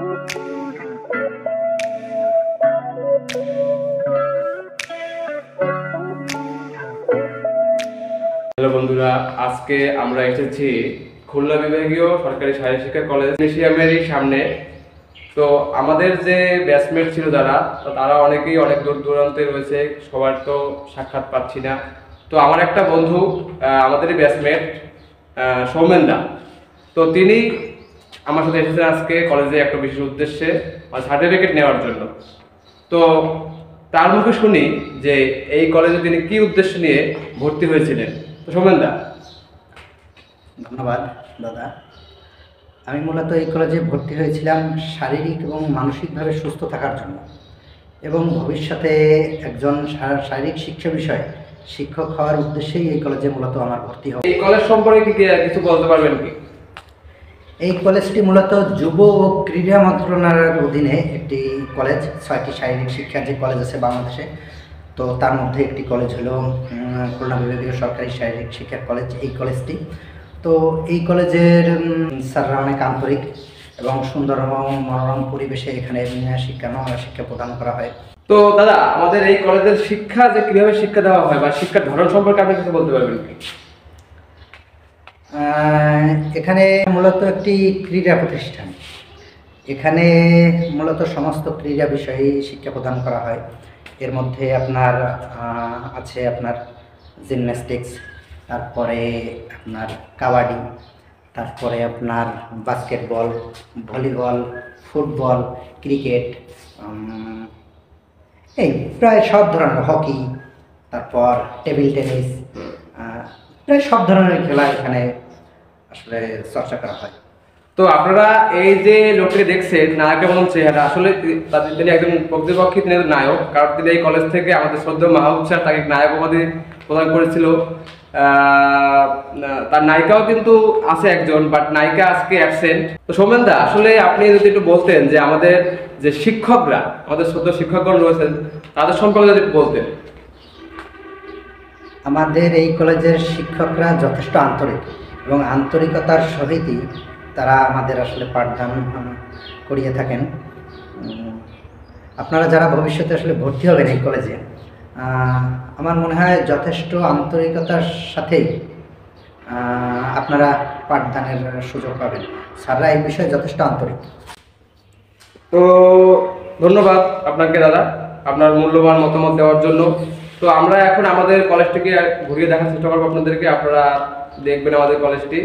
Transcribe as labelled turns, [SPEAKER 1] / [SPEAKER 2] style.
[SPEAKER 1] Hello বন্ধুরা, আজকে আমরা এসেছি খুলনা বিভাগীয় সরকারি শারীরিক শিক্ষা কলেজ মিউজিয়ামেরই সামনে। তো আমাদের যে ব্যাচমেট ছিল তারা অনেকেই অনেক দূর দূরান্তে রয়েছে, সবার তো সাক্ষাৎ পাচ্ছি না। তো আমার একটা বন্ধু, আমাদেরই ব্যাচমেট সৌমেন দা, তো তিনি আমার সাথে এসেছেন আজকে কলেজে একটা বিশেষ উদ্দেশ্যে, সার্টিফিকেট নেওয়ার জন্য। তো তার মুখে শুনি যে এই কলেজে তিনি কি উদ্দেশ্য নিয়ে ভর্তি হয়েছিলেন। তো সৌমেন দা।
[SPEAKER 2] ধন্যবাদ দাদা। আমি মূলত এই কলেজে ভর্তি হয়েছিলাম শারীরিক এবং মানসিকভাবে সুস্থ থাকার জন্য, এবং ভবিষ্যতে একজন শারীরিক শিক্ষা বিষয়ে শিক্ষক হওয়ার উদ্দেশ্যেই এই কলেজে মূলত আমার ভর্তি হওয়া।
[SPEAKER 1] এই কলেজ সম্পর্কে কিছু বলতে পারবেন কি?
[SPEAKER 2] এই কলেজটি মূলত যুব ও ক্রীড়া মন্ত্রণালয়ের অধীনে একটি কলেজ। 6টি শারীরিক শিক্ষার যে কলেজ আছে বাংলাদেশে, তো তার মধ্যে একটি কলেজ হলো খুলনা বিভাগীয় সরকারি শারীরিক শিক্ষার কলেজ, এই কলেজটি। তো এই কলেজের স্যাররা অনেক আন্তরিক এবং সুন্দর এবং মনোরম পরিবেশে এখানে শিক্ষা প্রদান করা হয়।
[SPEAKER 1] তো দাদা, আমাদের এই কলেজের শিক্ষা যে কিভাবে শিক্ষা দেওয়া হয় বা শিক্ষার ধরন সম্পর্কে আপনি কিছু বলতে পারবেন কি?
[SPEAKER 2] এখানে মূলত একটি ক্রীড়া প্রতিষ্ঠান। এখানে মূলত সমস্ত ক্রীড়া বিষয়ে শিক্ষা প্রদান করা হয়। এর মধ্যে আপনার আছে আপনার জিমন্যাস্টিক্স, তারপরে আপনার কাবাডি, তারপরে আপনার বাস্কেটবল, ভলিবল, ফুটবল, ক্রিকেট, এই প্রায় সব ধরনের, হকি, তারপর টেবিল টেনিস, প্রায় সব ধরনের খেলা এখানে আসলে চর্চা করা হয়।
[SPEAKER 1] তো আপনারা এই যে লোককে দেখছেন, নায়কের মতন চেহারা, আসলে তিনি একজন প্রকৃতপক্ষে তিনি একজন নায়ক, কারণ তিনি এই কলেজ থেকে আমাদের শ্রদ্ধেয় মাহবুব স্যার তাকে নায়ক উপাধি প্রদান করেছিল। তার নায়িকাও কিন্তু আছে একজন, বাট নায়িকা আজকে অ্যাবসেন্ট। তো সৌমেন দা, আসলে আপনি যদি একটু বলতেন যে আমাদের যে শিক্ষকরা, আমাদের শ্রদ্ধেয় শিক্ষকগণ রয়েছেন, তাদের সম্পর্কে যদি একটু বলতেন।
[SPEAKER 2] আমাদের এই কলেজের শিক্ষকরা যথেষ্ট আন্তরিক, এবং আন্তরিকতার সহিতই তারা আমাদের আসলে পাঠদান করিয়ে থাকেন। আপনারা যারা ভবিষ্যতে আসলে ভর্তি হবেন এই কলেজে, আমার মনে হয় যথেষ্ট আন্তরিকতার সাথেই আপনারা পাঠদানের সুযোগ পাবেন। স্যাররা এই বিষয়ে যথেষ্ট আন্তরিক।
[SPEAKER 1] তো ধন্যবাদ আপনাকে দাদা, আপনার মূল্যবান মতামত দেওয়ার জন্য। তো আমরা এখন আমাদের কলেজটিকে ঘুরিয়ে দেখার চেষ্টা করবো আপনাদেরকে, আপনারা দেখবেন আমাদের কলেজটি।